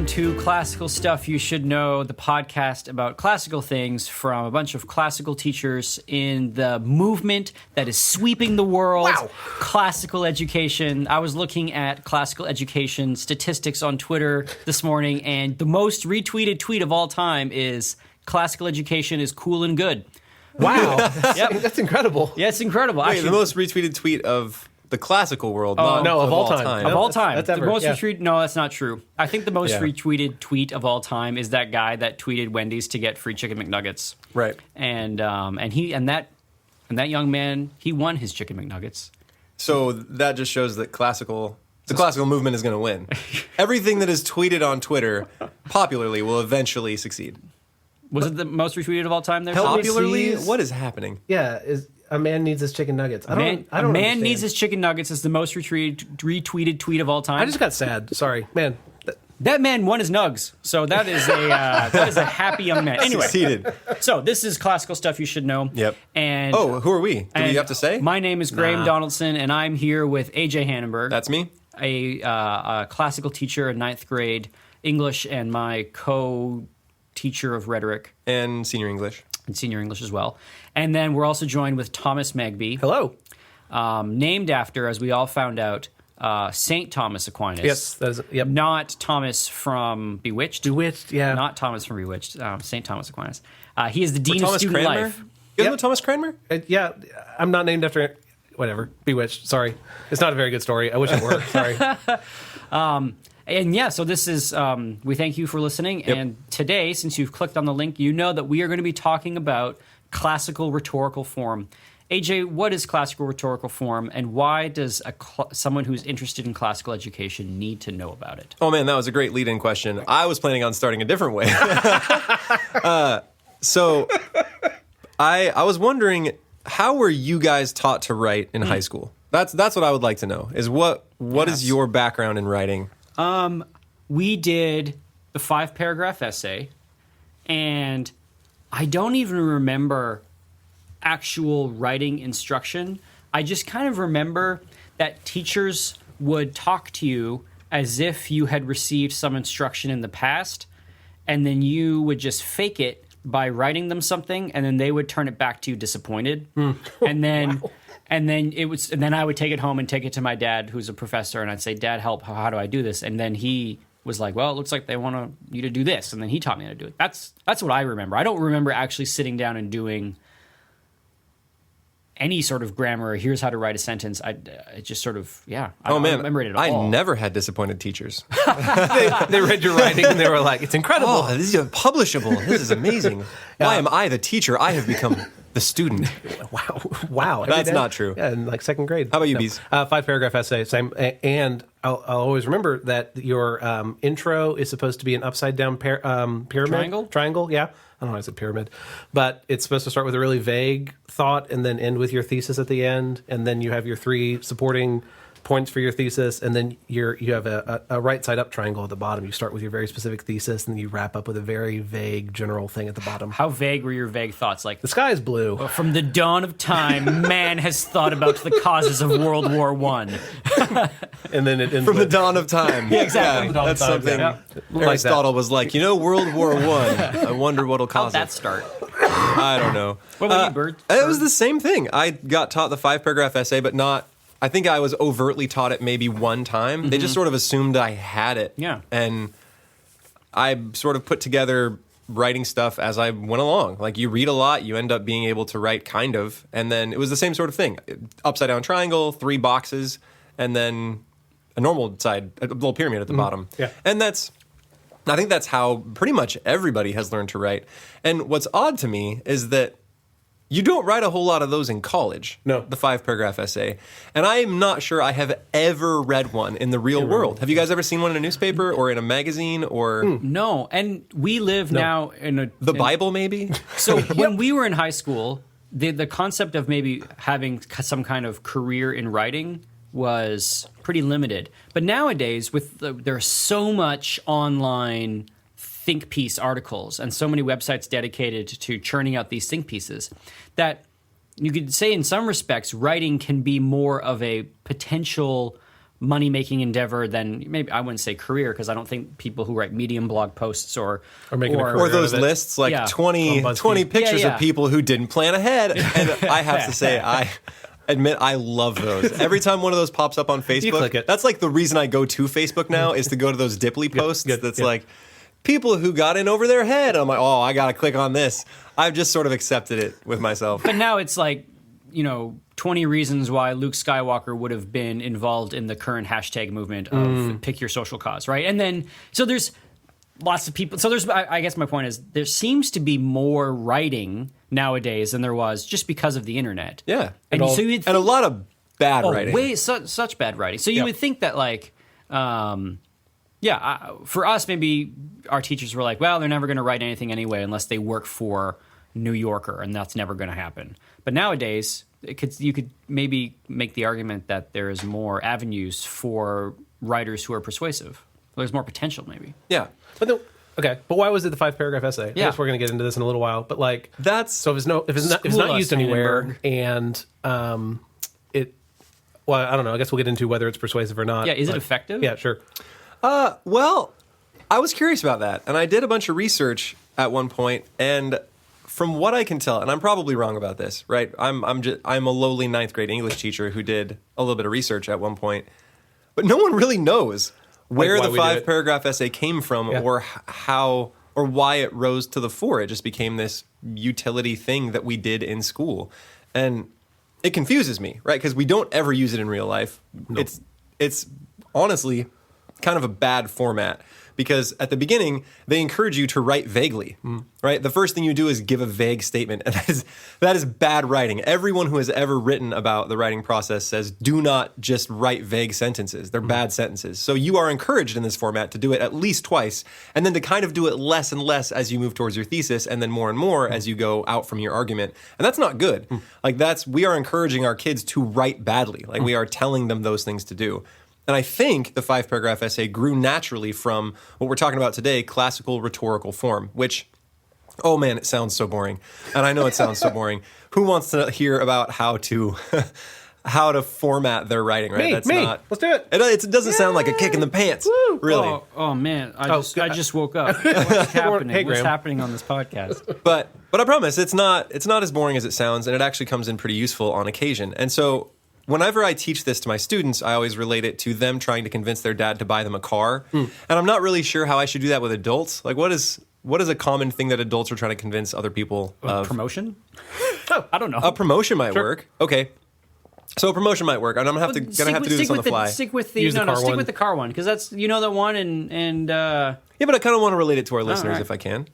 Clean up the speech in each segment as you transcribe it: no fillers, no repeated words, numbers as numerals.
to Classical Stuff You Should Know, the podcast about classical things from a bunch of classical teachers in the movement that is sweeping the world. Wow. Classical education. I was looking at classical education statistics on Twitter this morning, and the most retweeted tweet of all time is classical education is cool and good. Wow. Yep. That's incredible. Yeah, it's incredible. Wait, Actually, the most retweeted tweet of the classical world, no, of all time. of all time. That's The ever, most yeah. retweeted. No, that's not true. I think the most Yeah. retweeted tweet of all time is that guy that tweeted Wendy's to get free chicken McNuggets. Right. And that young man, he won his chicken McNuggets. So that just shows that the classical movement is going to win. Everything that is tweeted on Twitter popularly will eventually succeed. Was it the most retweeted of all time? There, Help me Popularly? please. What is happening? Yeah, a man needs his chicken nuggets. I don't a man understand. needs his chicken nuggets is the most retweeted tweet of all time. I just got sad. Sorry, man. That man won his nugs, so that is a happy young man. Anyway, Succeeded. so this is classical stuff you should know. Yep. And Who are we? Do we and have to say? My name is Graham Nah. Donaldson, and I'm here with AJ Hannenberg. That's me. a classical teacher in ninth grade English and my co-teacher of rhetoric And senior English. and senior English as well. And then we're also joined with Thomas Magby, Hello. named after, as we all found out, Saint Thomas Aquinas. Yes, that is. Yep. Not Thomas from Bewitched. Bewitched. Yeah. Not Thomas from Bewitched. Saint Thomas Aquinas. He is the dean of Thomas student Cranmer? life. You guys Yep. know Thomas Cranmer? Yeah. I'm not named after. Whatever. Bewitched. Sorry. It's not a very good story. I wish it were. Sorry. And yeah, so this is, we thank you for listening. Yep. And today, since you've clicked on the link, you know that we are going to be talking about classical rhetorical form. AJ, what is classical rhetorical form, and why does someone who's interested in classical education need to know about it? Oh man, that was a great lead-in question. I was planning on starting a different way. So I was wondering, how were you guys taught to write in high school? That's what I would like to know. Is what is your background in writing? We did the 5-paragraph essay, and I don't even remember actual writing instruction. I just kind of remember that teachers would talk to you as if you had received some instruction in the past, and then you would just fake it by writing them something, and then they would turn it back to you disappointed. And then Wow. and then I would take it home and take it to my dad, who's a professor, and I'd say, "Dad, help, how do I do this?" And then he was like, "Well, it looks like they want you to do this." And then he taught me how to do it. That's what I remember. I don't remember actually sitting down and doing any sort of grammar, or here's how to write a sentence. I just sort of, I don't remember it at all. I never had disappointed teachers. They read your writing and they were like, "It's incredible." Oh, this is publishable. This is amazing. Why am I the teacher? I have become the student. Wow. Every That's day? not true. Yeah, in like second grade. How about you, Bees? 5-paragraph essay. Same. And I'll always remember that your intro is supposed to be an upside down pyramid. Triangle. Yeah. I don't know why I said pyramid, but it's supposed to start with a really vague thought and then end with your thesis at the end, and then you have your 3 supporting points for your thesis, and then you have a right side up triangle at the bottom. You start with your very specific thesis, and then you wrap up with a very vague general thing at the bottom. How vague were your vague thoughts? Like, The sky is blue. from the dawn of time, man has thought about the causes of World War I. And then it ends From the with, dawn of time. Yeah, exactly. Dawn of That's time, something exactly. Aristotle was like, World War I. I wonder what'll How'd cause that it. start? I don't know. What about you, Bird? It was the same thing. I got taught the 5-paragraph essay, but not. I think I was overtly taught it maybe one time. They just sort of assumed I had it. Yeah. And I sort of put together writing stuff as I went along. Like, you read a lot, you end up being able to write kind of. And then it was the same sort of thing. Upside down triangle, 3 boxes, and then a normal side, a little pyramid at the bottom. Yeah. And I think that's how pretty much everybody has learned to write. And what's odd to me is that you don't write a whole lot of those in college. No. The 5-paragraph essay. And I'm not sure I have ever read one in the real world. Have you guys ever seen one in a newspaper or in a magazine or No, and we live now in the Bible maybe? So when we were in high school, the concept of maybe having some kind of career in writing was pretty limited. But nowadays, there's so much online think piece articles and so many websites dedicated to churning out these think pieces that you could say in some respects writing can be more of a potential money-making endeavor than maybe I wouldn't say career, because I don't think people who write Medium blog posts or making a career or those out of it. lists like Yeah. 20 pictures Yeah. of people who didn't plan ahead. And I have to say, I admit I love those. Every time one of those pops up on Facebook, click it. that's like the reason I go to Facebook now is to go to those Dipley posts that's like people who got in over their head. I'm like, oh, I got to click on this. I've just sort of accepted it with myself. But now it's like, 20 reasons why Luke Skywalker would have been involved in the current hashtag movement of pick your social cause, right? And then, so there's lots of people. So I guess my point is, there seems to be more writing nowadays than there was just because of the internet. Yeah. And so you'd And a lot of bad writing. Such bad writing. So you would think that, like, for us, maybe our teachers were like, well, they're never going to write anything anyway unless they work for New Yorker, and that's never going to happen. But nowadays, you could maybe make the argument that there is more avenues for writers who are persuasive. There's more potential, maybe. Yeah. But why was it the 5-paragraph essay? I guess we're going to get into this in a little while. But like, That's so if it's not used anywhere, and I don't know. I guess we'll get into whether it's persuasive or not. Yeah, is it effective? Yeah, sure. Well, I was curious about that, and I did a bunch of research at one point, and from what I can tell, and I'm probably wrong about this, right? I'm a lowly 9th grade English teacher who did a little bit of research at one point, but no one really knows where the 5-paragraph essay came from, or how or why it rose to the fore. It just became this utility thing that we did in school, and it confuses me, right? Because we don't ever use it in real life. Nope. It's honestly kind of a bad format, because at the beginning, they encourage you to write vaguely, right? The first thing you do is give a vague statement, and that is bad writing. Everyone who has ever written about the writing process says, do not just write vague sentences. They're bad sentences. So you are encouraged in this format to do it at least twice, and then to kind of do it less and less as you move towards your thesis, and then more and more as you go out from your argument. And that's not good. We are encouraging our kids to write badly. Like, we are telling them those things to do. And I think the 5-paragraph essay grew naturally from what we're talking about today, classical rhetorical form, which, oh man, it sounds so boring. And I know it sounds so boring. Who wants to hear about how to format their writing, right? Let's do it. It doesn't sound like a kick in the pants, really. Oh man, I just woke up. What's happening? Hey, What's happening on this podcast? But I promise it's not as boring as it sounds, and it actually comes in pretty useful on occasion. And so whenever I teach this to my students, I always relate it to them trying to convince their dad to buy them a car. And I'm not really sure how I should do that with adults. Like, what is a common thing that adults are trying to convince other people of? Promotion? I don't know. A promotion might work. Okay. So a promotion might work. And I'm gonna have to do this on the fly. Stick with the car one, because that's the one, and yeah, but I kind of want to relate it to our listeners if I can.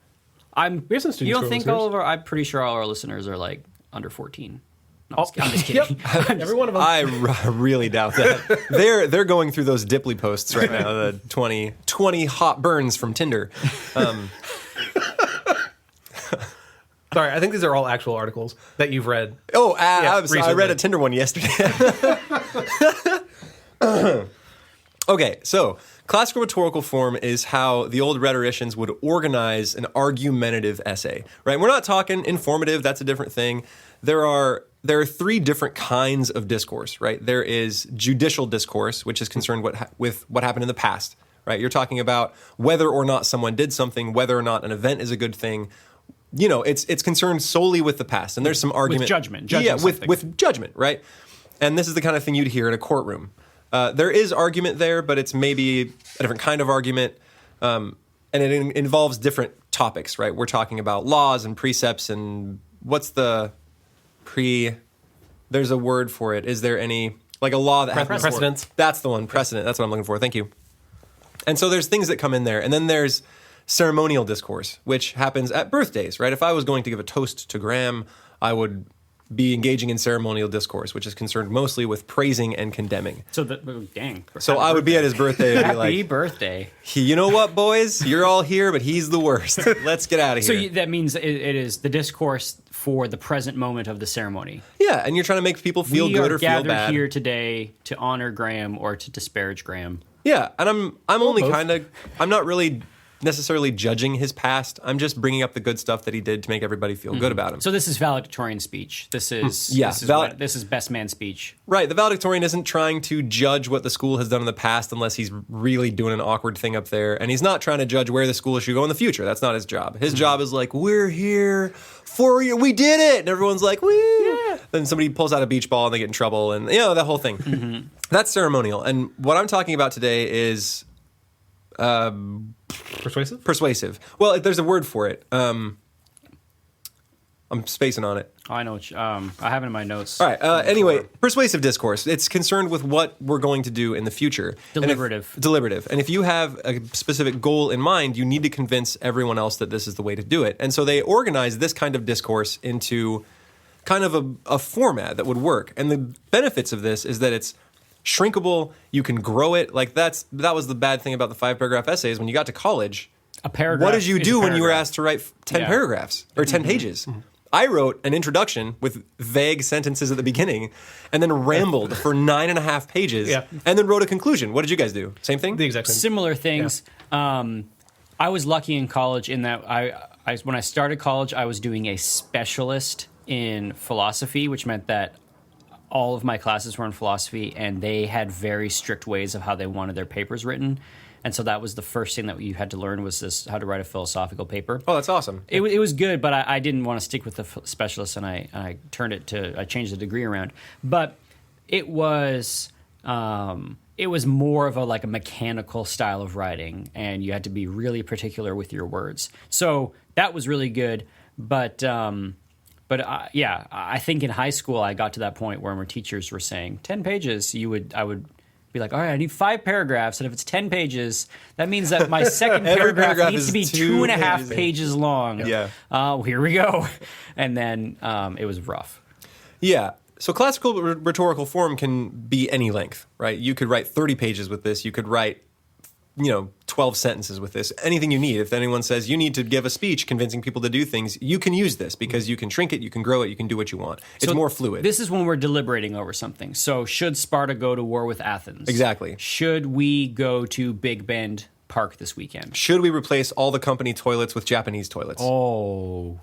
We have some students. You don't who are think listeners. I'm pretty sure all our listeners are like under 14. No, I'm just kidding. Every one of them. I really doubt that. They're going through those Dipley posts right now, the 20 hot burns from Tinder. Sorry, I think these are all actual articles that you've read. Oh, I read a recently. Tinder one yesterday. Okay, so classical rhetorical form is how the old rhetoricians would organize an argumentative essay, right? We're not talking informative, that's a different thing. There are 3 different kinds of discourse, right? There is judicial discourse, which is concerned with what happened in the past, right? You're talking about whether or not someone did something, whether or not an event is a good thing. It's concerned solely with the past, and there's some argument. With judgment. With judgment, right? And this is the kind of thing you'd hear in a courtroom. There is argument there, but it's maybe a different kind of argument, and it involves different topics, right? We're talking about laws and precepts, and what's the there's a word for it. Is there any, like a law that happened before? Precedents. That's the one, precedent. That's what I'm looking for. Thank you. And so there's things that come in there. And then there's ceremonial discourse, which happens at birthdays, right? If I was going to give a toast to Graham, I would be engaging in ceremonial discourse, which is concerned mostly with praising and condemning. So I would be at his birthday and be happy like, birthday. You know what, boys? You're all here, but he's the worst. Let's get out of here. So that means it is the discourse for the present moment of the ceremony. Yeah, and you're trying to make people feel good or feel bad. We are gathered here today to honor Graham or to disparage Graham. Yeah, and I'm only kind of, I'm not really necessarily judging his past. I'm just bringing up the good stuff that he did to make everybody feel good about him. So this is valedictorian speech. This is this is best man speech. Right. The valedictorian isn't trying to judge what the school has done in the past unless he's really doing an awkward thing up there. And he's not trying to judge where the school should go in the future. That's not his job. His job is like, we're here for you. We did it. And everyone's like, woo. Yeah. Then somebody pulls out a beach ball and they get in trouble. And, that whole thing. That's ceremonial. And what I'm talking about today is... Persuasive? Persuasive. Well, there's a word for it. I'm spacing on it. I know. I have it in my notes. All right. Anyway, persuasive discourse. It's concerned with what we're going to do in the future. Deliberative. Deliberative. And if you have a specific goal in mind, you need to convince everyone else that this is the way to do it. And so they organize this kind of discourse into kind of a format that would work. And the benefits of this is that it's shrinkable. You can grow it. Like that was the bad thing about the 5-paragraph essays. When you got to college, a paragraph. What did you do when you were asked to write 10 paragraphs or 10 pages? I wrote an introduction with vague sentences at the beginning and then rambled for 9.5 pages and then wrote a conclusion. What did you guys do? Same thing? The exact same. Similar things. Yeah. I was lucky in college in that when I started college, I was doing a specialist in philosophy, which meant that all of my classes were in philosophy, and they had very strict ways of how they wanted their papers written. And so that was the first thing that you had to learn was how to write a philosophical paper. Oh, that's awesome. It was good, but I didn't want to stick with the specialist, and I changed the degree around. But it was more of a mechanical style of writing, and you had to be really particular with your words. So that was really good, but I think in high school I got to that point where my teachers were saying 10 pages. I would be like, all right, I need 5 paragraphs, and if it's 10 pages, that means that my second paragraph needs to be 2.5 pages long. Yeah. Here we go. And then it was rough. Yeah. So classical rhetorical form can be any length, right? You could write 30 pages with this. You could write 12 sentences with this. Anything you need. If anyone says you need to give a speech convincing people to do things, you can use this because you can shrink it, you can grow it, you can do what you want. It's more fluid. This is when we're deliberating over something. So should Sparta go to war with Athens? Exactly. Should we go to Big Bend Park this weekend? Should we replace all the company toilets with Japanese toilets? Oh,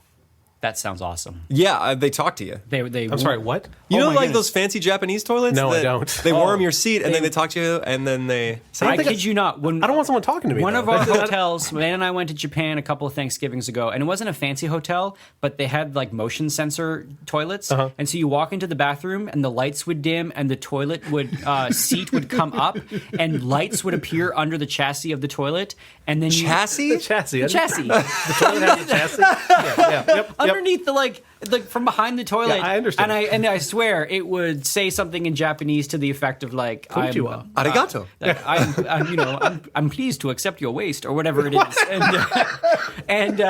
that sounds awesome. Yeah, they talk to you. I'm sorry, what? You know, like those fancy Japanese toilets? No, I don't. They warm your seat, and then they talk to you, and then they... I kid you not. I don't want someone talking to me. One of our hotels, Man and I went to Japan a couple of Thanksgivings ago, and it wasn't a fancy hotel, but they had motion sensor toilets, and so you walk into the bathroom, and the lights would dim, and the toilet seat would come up, and lights would appear under the chassis of the toilet, and then Chassis? The chassis. The chassis. The toilet has a chassis? Yep. Underneath the from behind the toilet. Yeah, I understand. And I swear it would say something in Japanese to the effect of Konnichiwa. Arigato. I'm pleased to accept your waste or whatever it is. And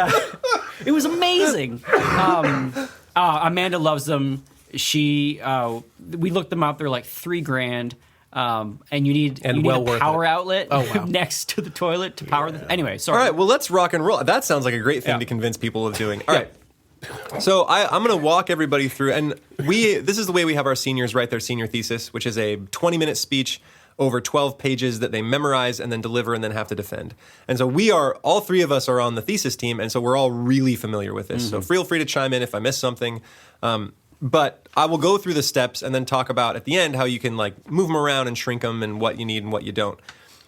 it was amazing. Amanda loves them. We looked them up. They're like $3,000. And you need a power outlet next to the toilet to power the... Anyway, sorry. All right, well, let's rock and roll. That sounds like a great thing to convince people of doing. All right. So I'm going to walk everybody through, and this is the way we have our seniors write their senior thesis, which is a 20-minute speech over 12 pages that they memorize and then deliver and then have to defend. And so all 3 of us are on the thesis team, and so we're all really familiar with this. So feel free to chime in if I miss something. But I will go through the steps and then talk about at the end how you can move them around and shrink them and what you need and what you don't.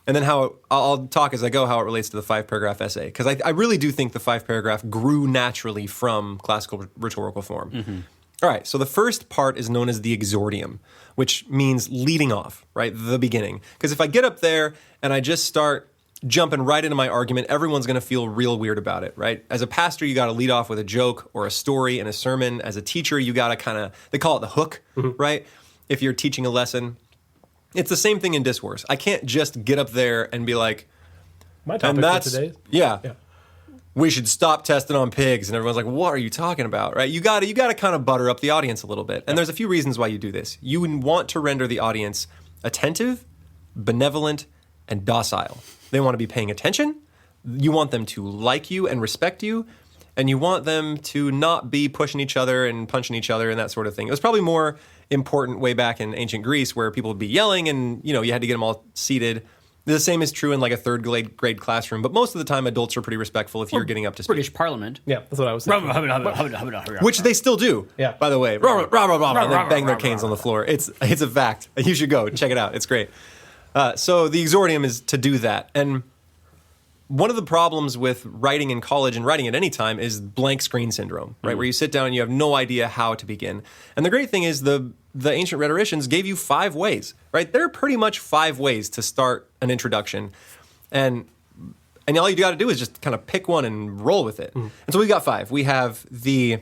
And then I'll talk as I go how it relates to the 5-paragraph essay. Because I really do think the 5-paragraph grew naturally from classical rhetorical form. All right, so the first part is known as the exordium, which means leading off, right? The beginning. Because if I get up there and I just start jumping right into my argument, everyone's going to feel real weird about it, right? As a pastor, you got to lead off with a joke or a story in a sermon. As a teacher, you got to they call it the hook, right? If you're teaching a lesson. It's the same thing in discourse. I can't just get up there and be like, my topic for today. Yeah. We should stop testing on pigs. And everyone's like, what are you talking about, right? You got to kind of butter up the audience a little bit. And there's a few reasons why you do this. You want to render the audience attentive, benevolent, and docile. They want to be paying attention. You want them to like you and respect you. And you want them to not be pushing each other and punching each other and that sort of thing. It was probably more important way back in ancient Greece where people would be yelling and, you had to get them all seated. The same is true in like a third grade classroom, but most of the time adults are pretty respectful if you're getting up to speed. British Parliament. Yeah, that's what I was saying. Which they still do, Yeah. by the way. And they bang their canes on the floor. It's a fact. You should go. Check it out. It's great. So the exordium is to do that. And one of the problems with writing in college and writing at any time is blank screen syndrome, right? Where you sit down and you have no idea how to begin. And the great thing is the ancient rhetoricians gave you 5 ways, right? There are pretty much 5 ways to start an introduction. And all you got to do is just kind of pick one and roll with it. And so we've got 5. We have the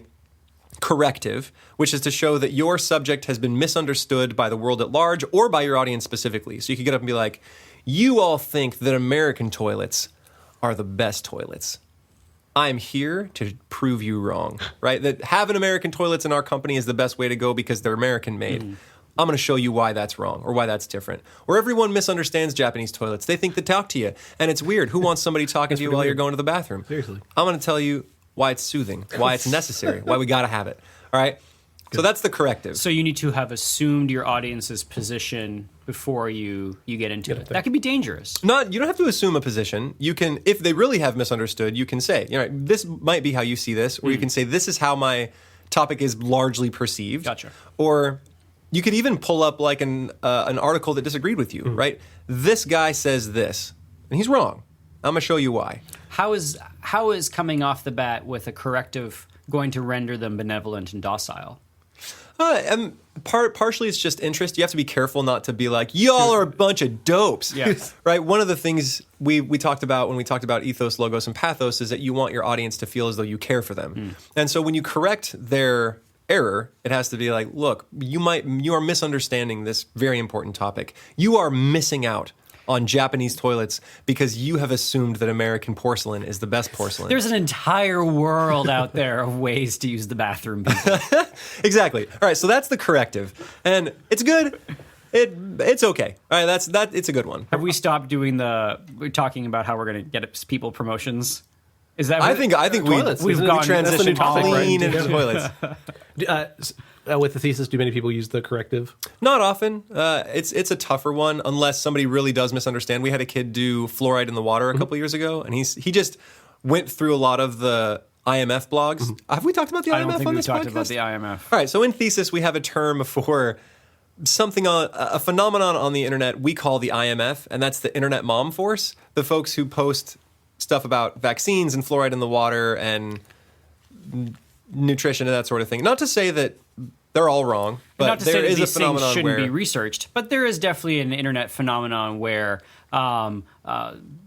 corrective, which is to show that your subject has been misunderstood by the world at large or by your audience specifically. So you could get up and be like, you all think that American toilets are the best toilets. I'm here to prove you wrong, right? That having American toilets in our company is the best way to go because they're American made. I'm going to show you why that's wrong or why that's different. Or everyone misunderstands Japanese toilets. They think they talk to you, and it's weird. Who wants somebody talking to you while you're going to the bathroom? Seriously. I'm going to tell you why it's soothing, why it's necessary, why we got to have it. All right? So that's the corrective. So you need to have assumed your audience's position before you get into it. That can be dangerous. You don't have to assume a position. You can, if they really have misunderstood, you can say, this might be how you see this, or you can say, this is how my topic is largely perceived. Gotcha. Or you could even pull up like an article that disagreed with you, right? This guy says this, and he's wrong. I'm going to show you why. How is coming off the bat with a corrective going to render them benevolent and docile? And partially it's just interest. You have to be careful not to be like, y'all are a bunch of dopes. Yes. Right? One of the things we talked about when we talked about ethos, logos, and pathos is that you want your audience to feel as though you care for them. And so when you correct their error, it has to be like, look, you are misunderstanding this very important topic. You are missing out on Japanese toilets because you have assumed that American porcelain is the best porcelain. There's an entire world out there of ways to use the bathroom. Exactly. All right, so that's the corrective. And it's good. It's okay. All right, it's a good one. Have we stopped we're talking about how we're going to get people promotions? Is that I think toilets, we've isn't it? transitioned Topic, right? clean into toilets. With the thesis, do many people use the corrective? Not often. It's a tougher one unless somebody really does misunderstand. We had a kid do fluoride in the water a couple years ago, and he just went through a lot of the IMF blogs. Have we talked about the IMF I don't think on we've this talked podcast? about the IMF. All right, so in thesis, we have a term for something on a phenomenon on the internet we call the IMF, and that's the Internet Mom Force, the folks who post stuff about vaccines and fluoride in the water and nutrition and that sort of thing. Not to say that they're all wrong, but not to say there that is a these things phenomenon shouldn't where be researched, but there is definitely an internet phenomenon where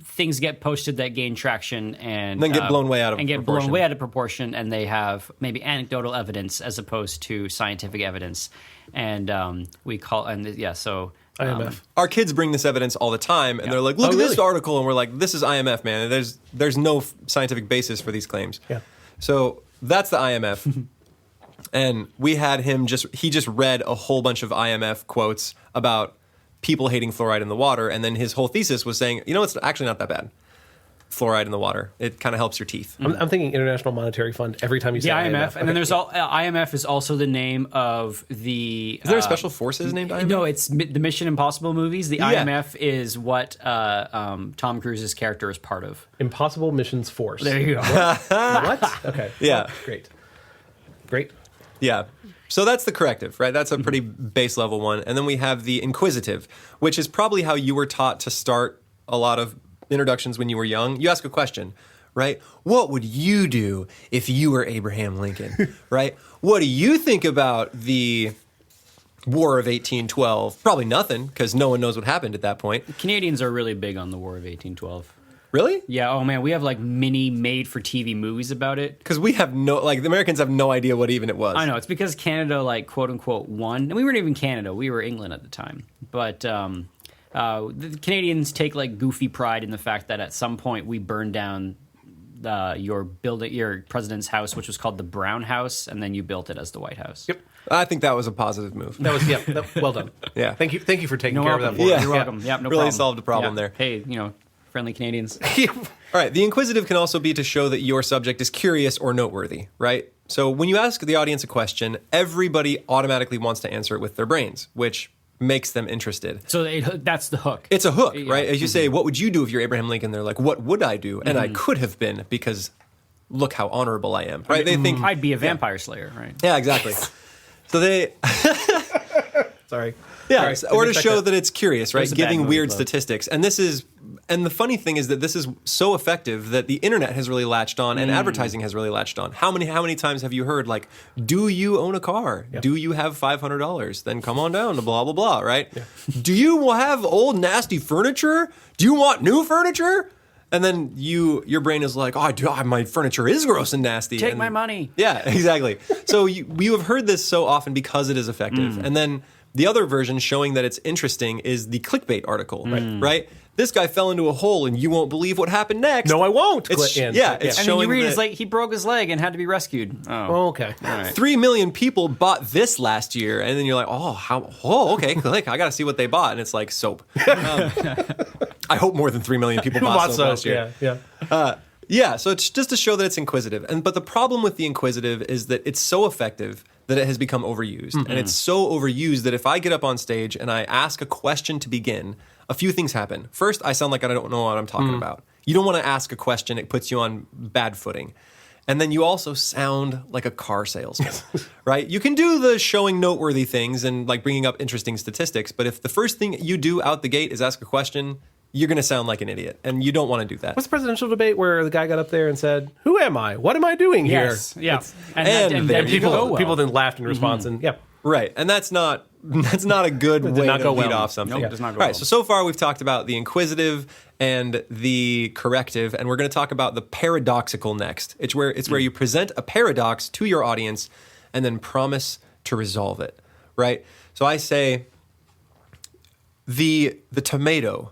things get posted that gain traction and then get blown way out of and get proportion. blown way out of proportion, and they have maybe anecdotal evidence as opposed to scientific evidence, and so. IMF. Our kids bring this evidence all the time, and they're like, "Look at this article," and we're like, "This is IMF, man. There's no scientific basis for these claims." Yeah. So that's the IMF, and we had him he just read a whole bunch of IMF quotes about people hating fluoride in the water, and then his whole thesis was saying, it's actually not that bad. Fluoride in the water. It kind of helps your teeth. I'm thinking International Monetary Fund every time you say The IMF, IMF. and then there's IMF is also the name of the. Is there a special forces named IMF? No, it's the Mission Impossible movies. The Yeah. IMF is what Tom Cruise's character is part of. Impossible Missions Force. There you go. What? Okay. Yeah. Great. Yeah. So that's the corrective, right? That's a pretty base level one. And then we have the inquisitive, which is probably how you were taught to start a lot of introductions when you were young. You ask a question, right? What would you do if you were Abraham Lincoln, right? What do you think about the War of 1812? Probably nothing, because no one knows what happened at that point. Canadians are really big on the War of 1812. Really? Yeah. Oh man, we have like mini made-for-TV movies about it. Because we have the Americans have no idea what even it was. I know it's because Canada, like quote unquote, won, and we weren't even Canada; we were England at the time. But the Canadians take like goofy pride in the fact that at some point we burned down your president's house, which was called the Brown House, and then you built it as the White House. Yep. I think that was a positive move. That was well done. Yeah. Thank you for taking No care of welcome. that for us. You're welcome. Yeah, no Really problem. solved a problem there. Hey, friendly Canadians. All right. The inquisitive can also be to show that your subject is curious or noteworthy, right? So when you ask the audience a question, everybody automatically wants to answer it with their brains, which makes them interested. So that's the hook. It's a hook, Yeah. right? As you say, what would you do if you're Abraham Lincoln? They're like, what would I do? And I could have been, because look how honorable I am, right? They think I'd be a vampire slayer, right? yeah, exactly. So they Sorry. yeah, Sorry. or to show that it's curious, right? was a bad Giving movie, weird though. statistics. And the funny thing is that this is so effective that the internet has really latched on and advertising has really latched on. How many times have you heard, like, do you own a car? Yep. Do you have $500? Then come on down to blah, blah, blah, right? Yeah. Do you have old nasty furniture? Do you want new furniture? And then your brain is like, my furniture is gross and nasty. Take and, my money. Yeah, exactly. So you have heard this so often because it is effective. And then the other version showing that it's interesting is the clickbait article, right? This guy fell into a hole and you won't believe what happened next. No, I won't. It's, Click in. yeah, it's And then you showing read that it's like he broke his leg and had to be rescued. Oh, okay. All right. 3 million people bought this last year. And then you're like, okay, click. I got to see what they bought. And it's like soap. I hope more than 3 million people bought soap last year. Yeah. Yeah, so it's just to show that it's inquisitive. But the problem with the inquisitive is that it's so effective that it has become overused. And it's so overused that if I get up on stage and I ask a question to begin, a few things happen. First, I sound like I don't know what I'm talking about. You don't want to ask a question. It puts you on bad footing. And then you also sound like a car salesman, right? You can do the showing noteworthy things and like bringing up interesting statistics, but if the first thing you do out the gate is ask a question, you're going to sound like an idiot, and you don't want to do that. What's the presidential debate where the guy got up there and said, "Who am I? What am I doing here?" Yes. Yeah. and there you People, go. people then laughed in response, and yeah. Right, and that's not a good way not to go lead well. off something. Nope, does not go All right, well. so far we've talked about the inquisitive and the corrective, and we're going to talk about the paradoxical next. It's where you present a paradox to your audience and then promise to resolve it. Right. So I say the tomato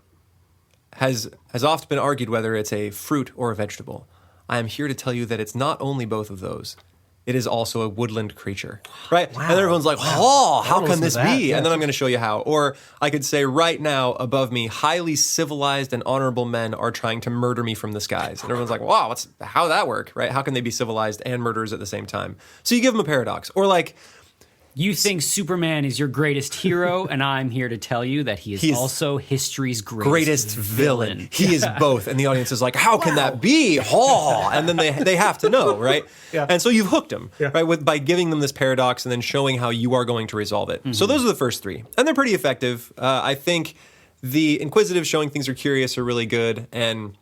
has often been argued whether it's a fruit or a vegetable. I am here to tell you that it's not only both of those. It is also a woodland creature, right? Wow. And everyone's like, Wow. how can listen this to that. be? Yeah. And then I'm going to show you how. Or I could say right now above me, highly civilized and honorable men are trying to murder me from the skies. And everyone's like, wow, how'd that work, right? How can they be civilized and murderers at the same time? So you give them a paradox. Or like, You think Superman is your greatest hero, and I'm here to tell you that he is also history's greatest villain. He is both. And the audience is like, how can that be? Oh, and then they have to know, right? Yeah. And so you've hooked them, right, by giving them this paradox and then showing how you are going to resolve it. So those are the first three. And they're pretty effective. I think the inquisitive, showing things are curious, are really good. And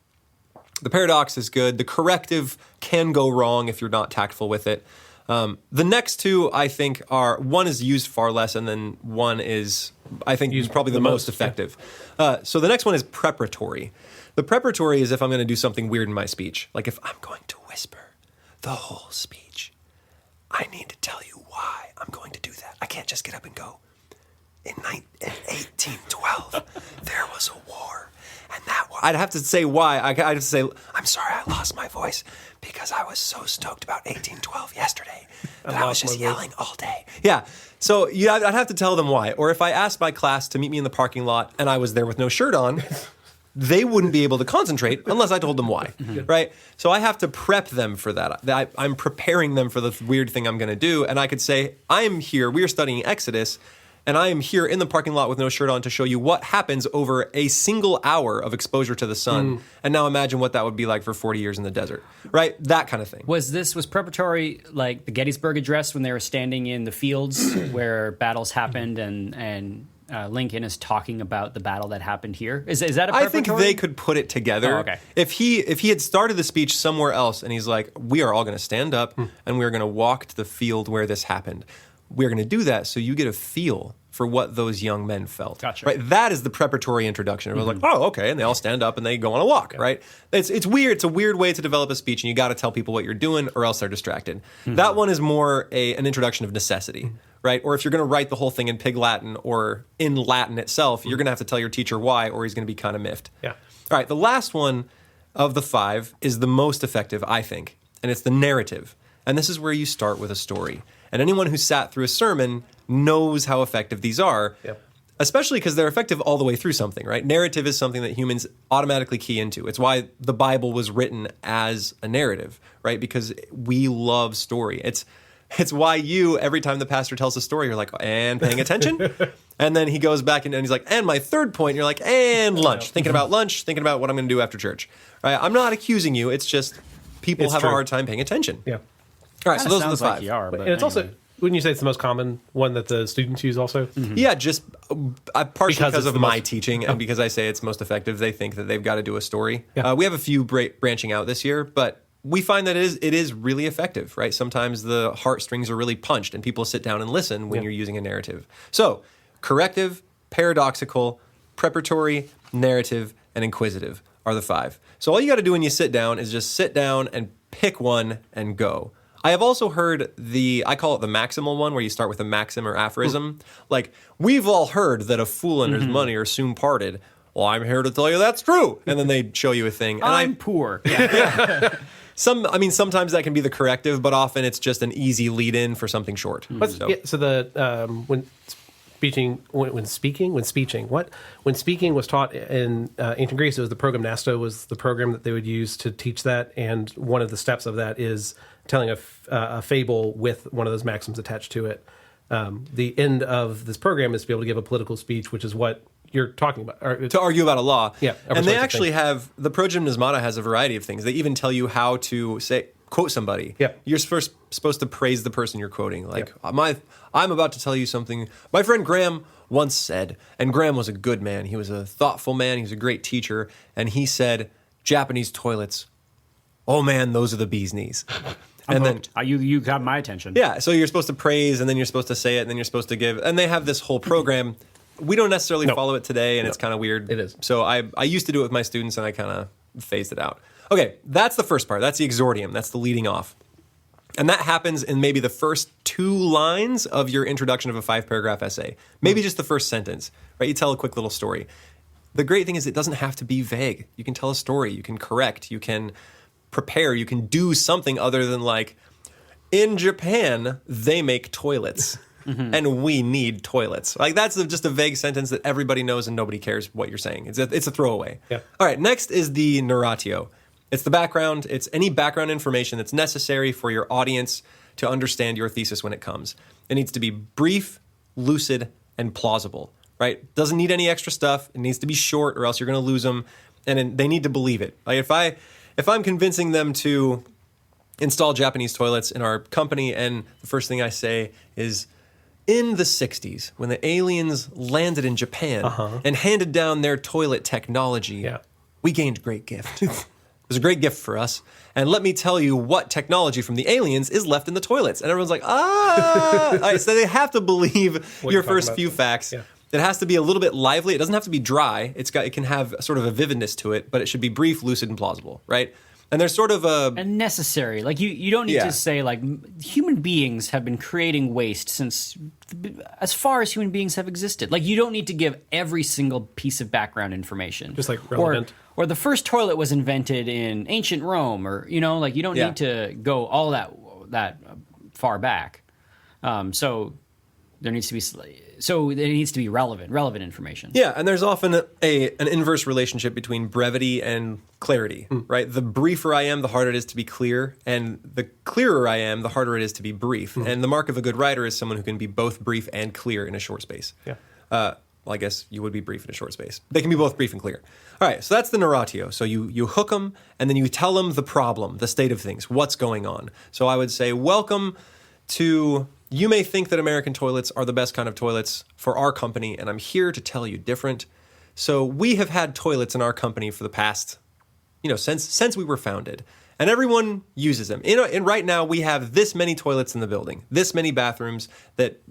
the paradox is good. The corrective can go wrong if you're not tactful with it. The next two, I think, are, one is used far less, and then one is, I think, used probably the most effective. So the next one is preparatory. The preparatory is if I'm going to do something weird in my speech. Like if I'm going to whisper the whole speech, I need to tell you why I'm going to do that. I can't just get up and go, in 1812, there was a war. And that war, I'd have to say why. I'd have to say, I'm sorry, I lost my voice because I was so stoked about 1812 yesterday that I was just yelling all day. Yeah. So I'd have to tell them why. Or if I asked my class to meet me in the parking lot and I was there with no shirt on, they wouldn't be able to concentrate unless I told them why, right? So I have to prep them for that. I'm preparing them for the weird thing I'm going to do. And I could say, I'm here, we are studying Exodus, and I am here in the parking lot with no shirt on to show you what happens over a single hour of exposure to the sun. And now imagine what that would be like for 40 years in the desert, right? That kind of thing. Was preparatory like the Gettysburg Address when they were standing in the fields where battles happened and Lincoln is talking about the battle that happened here? Is that a preparatory? I think they could put it together. Oh, okay. If he had started the speech somewhere else and he's like, we are all going to stand up and we're going to walk to the field where this happened. We're going to do that so you get a feel for what those young men felt. Gotcha. Right? That is the preparatory introduction. Everyone's like, oh, okay. And they all stand up and they go on a walk, right? It's weird. It's a weird way to develop a speech, and you got to tell people what you're doing or else they're distracted. That one is more an introduction of necessity, right? Or if you're going to write the whole thing in Pig Latin or in Latin itself, you're going to have to tell your teacher why, or he's going to be kind of miffed. Yeah. All right. The last one of the five is the most effective, I think, and it's the narrative. And this is where you start with a story. And anyone who sat through a sermon knows how effective these are, especially because they're effective all the way through something, right? Narrative is something that humans automatically key into. It's why the Bible was written as a narrative, right? Because we love story. It's why you, every time the pastor tells a story, you're like, and paying attention. And then he goes back and he's like, and my third point, you're like, and lunch. Thinking about lunch, thinking about what I'm going to do after church. Right? I'm not accusing you. It's just people have a hard time paying attention. Yeah. All right, so those are the Sounds like five. you are, but And it's also, wouldn't you say it's the most common one that the students use also? Yeah, just partially because it's of the my most- teaching and because I say it's most effective, they think that they've got to do a story. Yeah. We have a few branching out this year, but we find that it is really effective, right? Sometimes the heartstrings are really punched and people sit down and listen when you're using a narrative. So, corrective, paradoxical, preparatory, narrative, and inquisitive are the five. So all you got to do when you sit down is just sit down and pick one and go. I have also heard I call it the maximal one, where you start with a maxim or aphorism. Like, we've all heard that a fool and his money are soon parted. Well, I'm here to tell you that's true. And then they show you a thing. And I'm poor. Yeah. sometimes that can be the corrective, but often it's just an easy lead in for something short. When speaking was taught in ancient Greece, it was the program Nasto was the program that they would use to teach that, and one of the steps of that is telling a fable with one of those maxims attached to it. The end of this program is to be able to give a political speech, which is what you're talking about. To argue about a law. Yeah. And they actually have, the Progymnasmata has a variety of things. They even tell you how to quote somebody. Yeah. You're first supposed to praise the person you're quoting. Like, I'm about to tell you something my friend Graham once said, and Graham was a good man. He was a thoughtful man. He was a great teacher. And he said, Japanese toilets, oh man, those are the bee's knees. And then you got my attention. yeah, so you're supposed to praise, and then you're supposed to say it, and then you're supposed to give. And they have this whole program. We don't necessarily follow it today, and it's kind of weird. It is. So I used to do it with my students, and I kind of phased it out. Okay, that's the first part. That's the exordium. That's the leading off. And that happens in maybe the first 2 lines of your introduction of a 5-paragraph essay. Maybe just the first sentence, right? You tell a quick little story. The great thing is it doesn't have to be vague. You can tell a story. You can correct. You can prepare. You can do something other than like, in Japan, they make toilets. And we need toilets. Like, that's just a vague sentence that everybody knows and nobody cares what you're saying. It's a throwaway. Yeah. All right, next is the narratio. It's the background. It's any background information that's necessary for your audience to understand your thesis when it comes. It needs to be brief, lucid, and plausible, right? Doesn't need any extra stuff. It needs to be short or else you're going to lose them. And they need to believe it. Like, if I'm convincing them to install Japanese toilets in our company and the first thing I say is, in the 60s, when the aliens landed in Japan and handed down their toilet technology, we gained great gift. It was a great gift for us. And let me tell you what technology from the aliens is left in the toilets. And everyone's like, All right, so they have to believe your first few facts. Yeah. It has to be a little bit lively. It doesn't have to be dry. It can have sort of a vividness to it, but it should be brief, lucid, and plausible, right? And there's sort of and necessary. Like you don't need to say like human beings have been creating waste since as far as human beings have existed. Like you don't need to give every single piece of background information. Just like relevant. Or the first toilet was invented in ancient Rome, or like you don't need to go all that far back. So there needs to be it needs to be relevant information. Yeah, and there's often an inverse relationship between brevity and clarity, right? The briefer I am, the harder it is to be clear, and the clearer I am, the harder it is to be brief. And the mark of a good writer is someone who can be both brief and clear in a short space. Yeah. Well, I guess you would be brief in a short space. They can be both brief and clear. All right, so that's the narratio. So you hook them, and then you tell them the problem, the state of things, what's going on. So I would say, welcome to... You may think that American toilets are the best kind of toilets for our company, and I'm here to tell you different. So we have had toilets in our company for the past, since we were founded, and everyone uses them. And right now we have this many toilets in the building, this many bathrooms that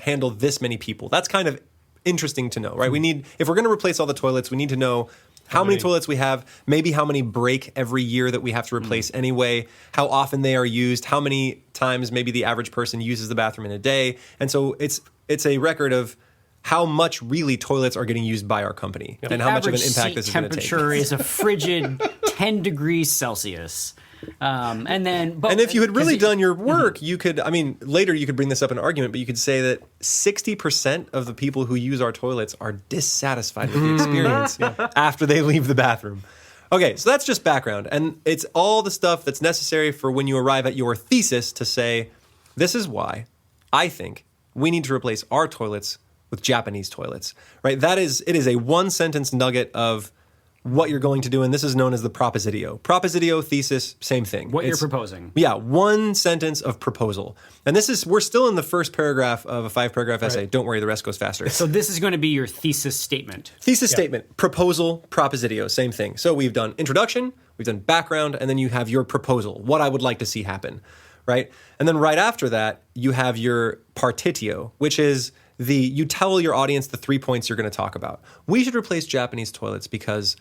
handle this many people. That's kind of interesting to know, right? If we're going to replace all the toilets, we need to know how many toilets we have, maybe how many break every year that we have to replace anyway, how often they are used, how many times maybe the average person uses the bathroom in a day. And so it's a record of how much really toilets are getting used by our company and how much of an impact this is going to take. The temperature is a frigid 10 degrees Celsius. And if you had really done your work, you could, later you could bring this up in argument, but you could say that 60% of the people who use our toilets are dissatisfied with the experience after they leave the bathroom. Okay, so that's just background. And it's all the stuff that's necessary for when you arrive at your thesis to say, This is why I think we need to replace our toilets with Japanese toilets, right? It is a one-sentence nugget of what you're going to do, and this is known as the propositio. Propositio, thesis, same thing. What you're proposing. Yeah, one sentence of proposal. And we're still in the first paragraph of a 5-paragraph essay. Right. Don't worry, the rest goes faster. So this is going to be your thesis statement. Thesis statement, proposal, propositio, same thing. So we've done introduction, we've done background, and then you have your proposal, what I would like to see happen, right? And then right after that, you have your partitio, which is you tell your audience the 3 points you're going to talk about. We should replace Japanese toilets because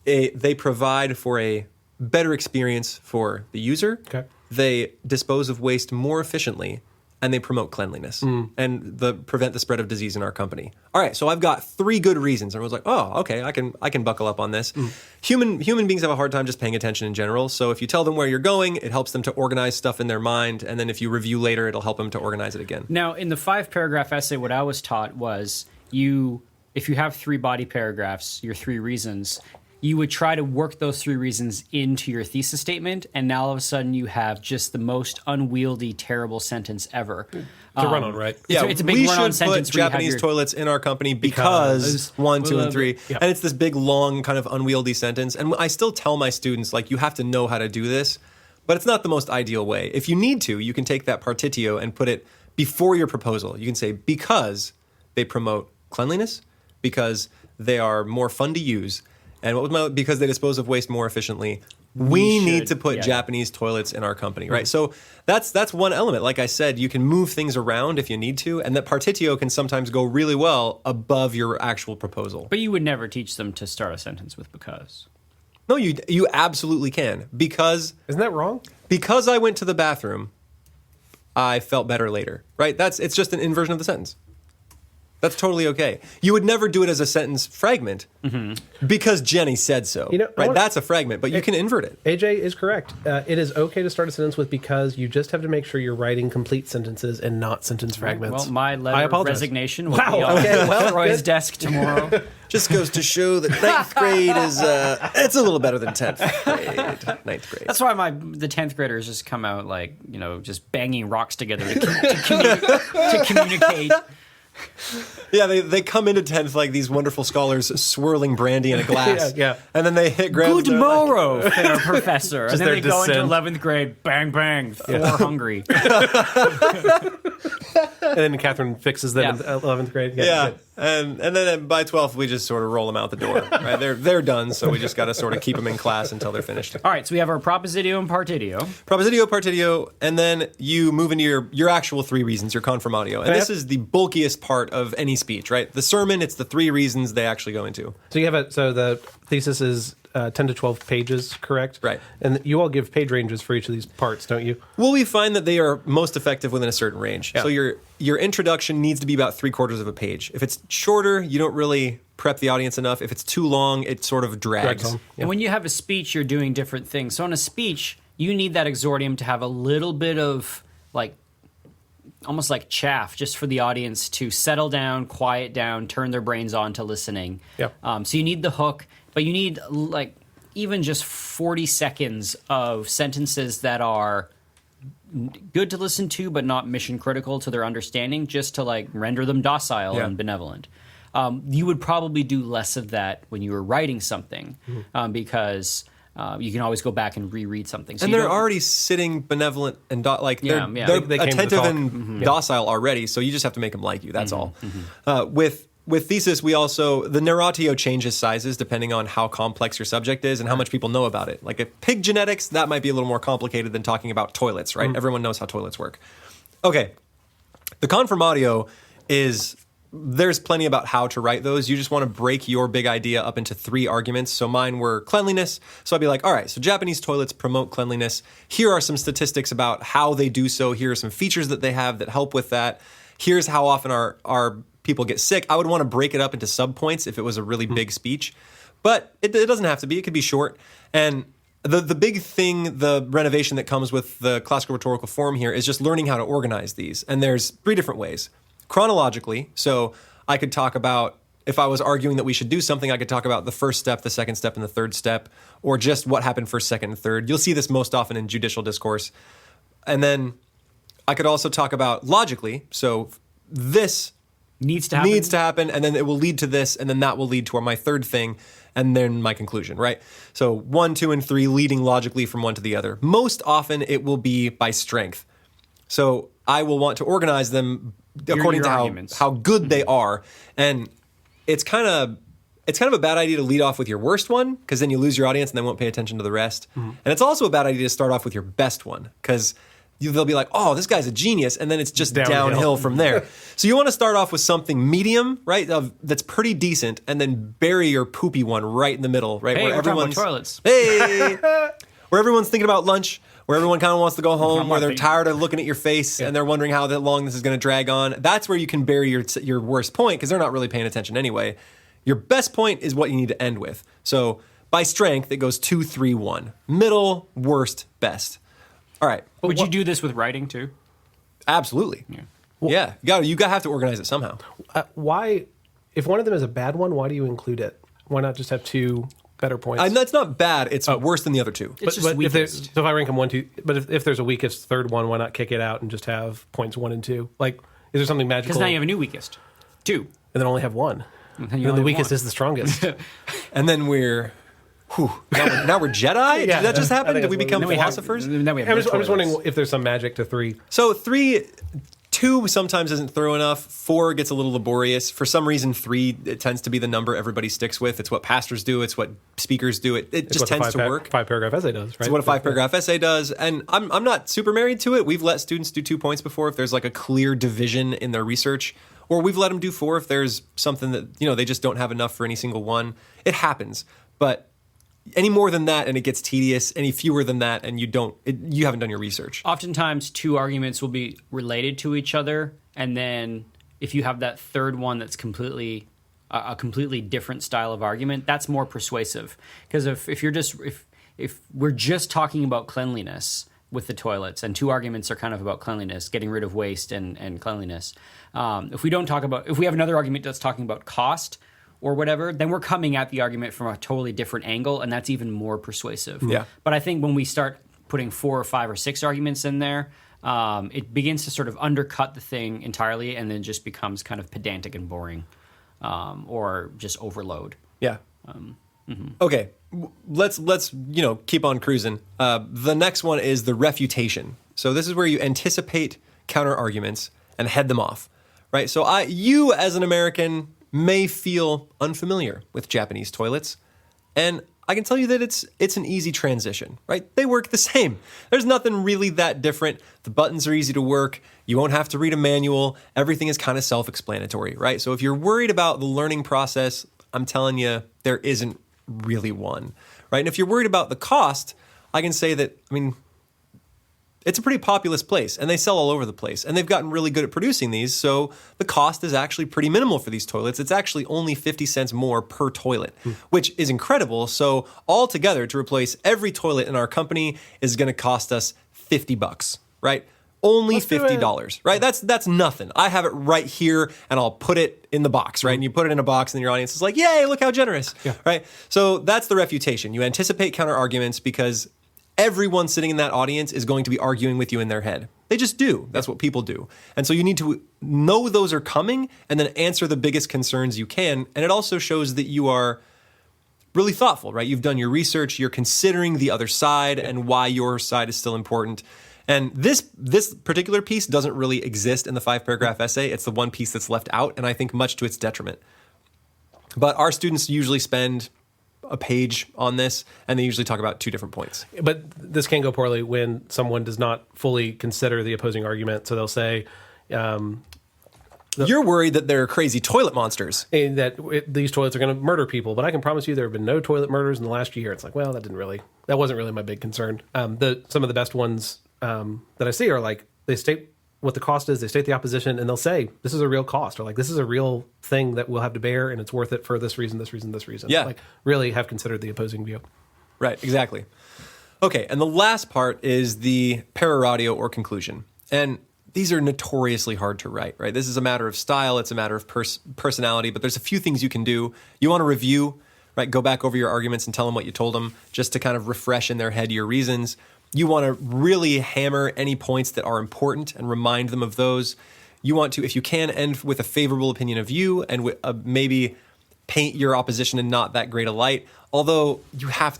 they provide for a better experience for the user. Okay. They dispose of waste more efficiently, and they promote cleanliness and prevent the spread of disease in our company. All right, so I've got 3 good reasons. Everyone's like, oh, okay, I can buckle up on this. Human beings have a hard time just paying attention in general. So if you tell them where you're going, it helps them to organize stuff in their mind, and then if you review later, it'll help them to organize it again. Now, in the 5-paragraph essay, what I was taught was if you have 3 body paragraphs, your 3 reasons, you would try to work those 3 reasons into your thesis statement, and now all of a sudden you have just the most unwieldy, terrible sentence ever. To run on, right? It's a big we run-on should sentence put where you have Japanese your- toilets in our company because 1, 2, and 3. Yeah. And it's this big, long, kind of unwieldy sentence. And I still tell my students, like, you have to know how to do this, but it's not the most ideal way. If you need to, you can take that partitio and put it before your proposal. You can say, because they promote cleanliness, because they are more fun to use, and because they dispose of waste more efficiently. We need to put Japanese toilets in our company, right? So that's one element. Like I said, you can move things around if you need to, and that partitio can sometimes go really well above your actual proposal. But you would never teach them to start a sentence with because. No, you absolutely can. Because Isn't that wrong? I went to the bathroom, I felt better later, right? It's just an inversion of the sentence. That's totally okay. You would never do it as a sentence fragment because Jenny said so. Right? That's a fragment, but you can invert it. AJ is correct. It is okay to start a sentence with because. You just have to make sure you're writing complete sentences and not sentence fragments. Well, my I letter of apologize. resignation will be on Roy's desk tomorrow. Just goes to show that 9th grade is it's a little better than 10th grade, 9th grade. That's why the 10th graders just come out like, just banging rocks together to communicate. Yeah, they come into 10th like these wonderful scholars swirling brandy in a glass. Yeah. And then they hit ground. Good morrow, fair professor. And then their they go into descent. 11th grade, bang, bang, Thor hungry. And then Catherine fixes them in 11th grade. Yeah. And then by 12th, we just sort of roll them out the door. Right? They're done, so we just got to sort of keep them in class until they're finished. All right, so we have our propositio and partitio. Propositio, partitio, and then you move into your actual 3 reasons, your confirmatio. And this is the bulkiest part of any speech, right? The sermon, it's the 3 reasons they actually go into. So you have so the thesis is 10 to 12 pages, correct? Right. And you all give page ranges for each of these parts, don't you? Well, we find that they are most effective within a certain range. Yeah. So your introduction needs to be about 3/4 of a page. If it's shorter, you don't really prep the audience enough. If it's too long, it sort of drags. on. And when you have a speech, you're doing different things. So in a speech, you need that exordium to have a little bit of almost like chaff, just for the audience to settle down, quiet down, turn their brains on to listening. Yeah. So you need the hook, but you need even just 40 seconds of sentences that are good to listen to, but not mission critical to their understanding, just to render them docile and benevolent. You would probably do less of that when you were writing something, because you can always go back and reread something. So And they're already sitting benevolent and they're They came to attentive talk. and docile already. So you just have to make them like you. That's all. With thesis, we also the narratio changes sizes depending on how complex your subject is and how much people know about it. Like if pig genetics, that might be a little more complicated than talking about toilets, right? Everyone knows how toilets work. Okay, the confirmatio is. There's plenty about how to write those. You just want to break your big idea up into 3 arguments. So mine were cleanliness. So I'd be like, all right, so Japanese toilets promote cleanliness. Here are some statistics about how they do so. Here are some features that they have that help with that. Here's how often our people get sick. I would want to break it up into subpoints if it was a really big speech. But it doesn't have to be. It could be short. And the big thing, the renovation that comes with the classical rhetorical form here is just learning how to organize these. And there's 3 different ways. Chronologically, so I could talk about, if I was arguing that we should do something, I could talk about the first step, the second step, and the third step, or just what happened first, second, and third. You'll see this most often in judicial discourse. And then I could also talk about logically. So this Needs to happen. needs to happen, and then it will lead to this, and then that will lead to my third thing, and then my conclusion, right? So 1, 2, and 3 leading logically from one to the other. Most often it will be by strength. So I will want to organize them according your to arguments. how good they are. And it's kind of a bad idea to lead off with your worst one, because then you lose your audience and they won't pay attention to the rest. And it's also a bad idea to start off with your best one, because they'll be like, oh, this guy's a genius, and then it's just downhill from there. So you want to start off with something medium, right, that's pretty decent, and then bury your poopy one right in the middle, right? Hey, where we're talking about everyone's toilets. Hey, where everyone's thinking about lunch, where everyone kind of wants to go home, where they're thing. tired of looking at your face and they're wondering how long this is going to drag on. That's where you can bury your worst point, because they're not really paying attention anyway. Your best point is what you need to end with. So by strength, it goes 2, 3, 1. Middle, worst, best. All right. Would you do this with writing too? Absolutely. Yeah. You got to have to organize it somehow. Why, if one of them is a bad one, why do you include it? Why not just have 2 better points? That's not bad. It's worse than the other 2. It's just if weakest. so if I rank them 1, 2, but if there's a weakest third one, why not kick it out and just have points 1 and 2? Like, is there something magical? Because now you have a new weakest. 2. and then only have 1. And And you then the only have weakest one. is the strongest. And then now we're Jedi? Yeah. Did that just I happen? think Did we that's what become Then we have- philosophers? then we have I'm no just toilets. wondering if there's some magic to 3. So 2 sometimes isn't thorough enough. 4 gets a little laborious. For some reason, 3 it tends to be the number everybody sticks with. It's what pastors do. It's what speakers do. It It's just what the tends to work. 5-paragraph essay does, right? It's what a 5-paragraph essay does. And I'm not super married to it. We've let students do 2 points before if there's like a clear division in their research. Or we've let them do 4 if there's something that, they just don't have enough for any single one. It happens. But any more than that and it gets tedious, any fewer than that and you haven't done your research. Oftentimes, 2 arguments will be related to each other, and then if you have that third one that's completely a completely different style of argument, that's more persuasive. Because if we're just talking about cleanliness with the toilets, and 2 arguments are kind of about cleanliness, getting rid of waste and cleanliness. If we have another argument that's talking about cost or whatever, then we're coming at the argument from a totally different angle, and that's even more persuasive. Yeah. But I think when we start putting 4 or 5 or 6 arguments in there, it begins to sort of undercut the thing entirely, and then just becomes kind of pedantic and boring, or just overload. Yeah. Okay. Let's keep on cruising. The next one is the refutation. So this is where you anticipate counter arguments and head them off, right? So you as an American may feel unfamiliar with Japanese toilets, and I can tell you that it's an easy transition, right? They work the same. There's nothing really that different. The buttons are easy to work. You won't have to read a manual. Everything is kind of self-explanatory, right? So if you're worried about the learning process, I'm telling you, there isn't really one, right? And if you're worried about the cost, I can say that, it's a pretty populous place, and they sell all over the place, and they've gotten really good at producing these, so the cost is actually pretty minimal for these toilets. It's actually only 50 cents more per toilet, which is incredible. So altogether, to replace every toilet in our company is going to cost us $50, right? Only Let's do $50, right? That's nothing. I have it right here, and I'll put it in the box, right? And you put it in a box, and your audience is like, yay, look how generous, right? So that's the refutation. You anticipate counter arguments because everyone sitting in that audience is going to be arguing with you in their head. They just do. That's what people do. And so you need to know those are coming and then answer the biggest concerns you can. And it also shows that you are really thoughtful, right? You've done your research. You're considering the other side and why your side is still important. And this particular piece doesn't really exist in the 5-paragraph essay. It's the one piece that's left out, and I think much to its detriment. But our students usually spend a page on this, and they usually talk about 2 different points. But this can go poorly when someone does not fully consider the opposing argument. So they'll say You're worried that they're crazy toilet monsters. these toilets are going to murder people, but I can promise you there have been no toilet murders in the last year. It's like, well, that wasn't really my big concern. Some of the best ones that I see are like, they state what the cost is, they state the opposition, and they'll say, this is a real cost, or like, this is a real thing that we'll have to bear, and it's worth it for this reason, this reason, this reason. Yeah. Like, really have considered the opposing view. Right, exactly. Okay, and the last part is the peroratio or conclusion. And these are notoriously hard to write, right? This is a matter of style, it's a matter of personality, but there's a few things you can do. You want to review, right? Go back over your arguments and tell them what you told them, just to kind of refresh in their head your reasons. You want to really hammer any points that are important and remind them of those. You want to, if you can, end with a favorable opinion of you and maybe paint your opposition in not that great a light. Although